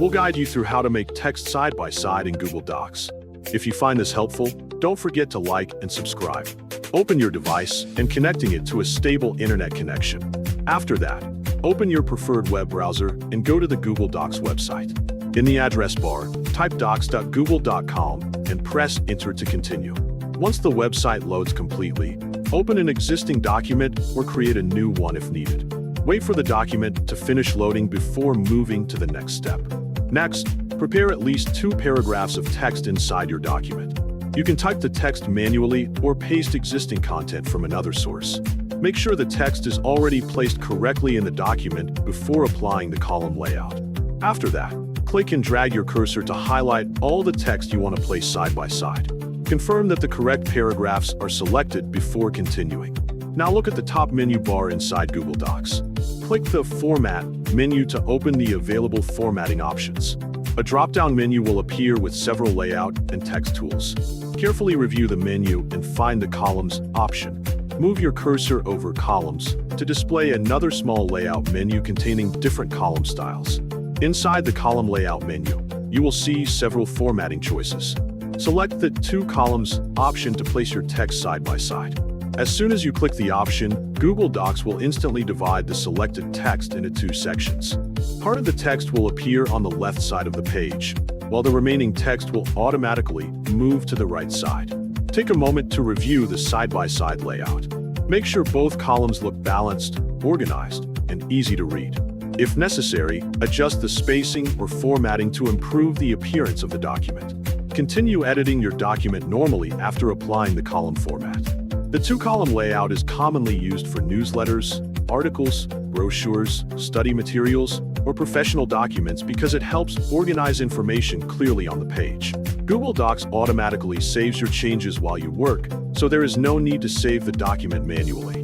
We'll guide you through how to make text side by side in Google Docs. If you find this helpful, don't forget to like and subscribe. Open your device and connecting it to a stable internet connection. After that, open your preferred web browser and go to the Google Docs website. In the address bar, type docs.google.com and press Enter to continue. Once the website loads completely, open an existing document or create a new one if needed. Wait for the document to finish loading before moving to the next step. Next, prepare at least 2 paragraphs of text inside your document. You can type the text manually or paste existing content from another source. Make sure the text is already placed correctly in the document before applying the column layout. After that, click and drag your cursor to highlight all the text you want to place side by side. Confirm that the correct paragraphs are selected before continuing. Now look at the top menu bar inside Google Docs. Click the Format menu to open the available formatting options. A drop-down menu will appear with several layout and text tools. Carefully review the menu and find the Columns option. Move your cursor over Columns to display another small layout menu containing different column styles. Inside the Column Layout menu, you will see several formatting choices. Select the 2 columns option to place your text side by side. As soon as you click the option, Google Docs will instantly divide the selected text into 2 sections. Part of the text will appear on the left side of the page, while the remaining text will automatically move to the right side. Take a moment to review the side-by-side layout. Make sure both columns look balanced, organized, and easy to read. If necessary, adjust the spacing or formatting to improve the appearance of the document. Continue editing your document normally after applying the column format. The 2-column layout is commonly used for newsletters, articles, brochures, study materials, or professional documents because it helps organize information clearly on the page. Google Docs automatically saves your changes while you work, so there is no need to save the document manually.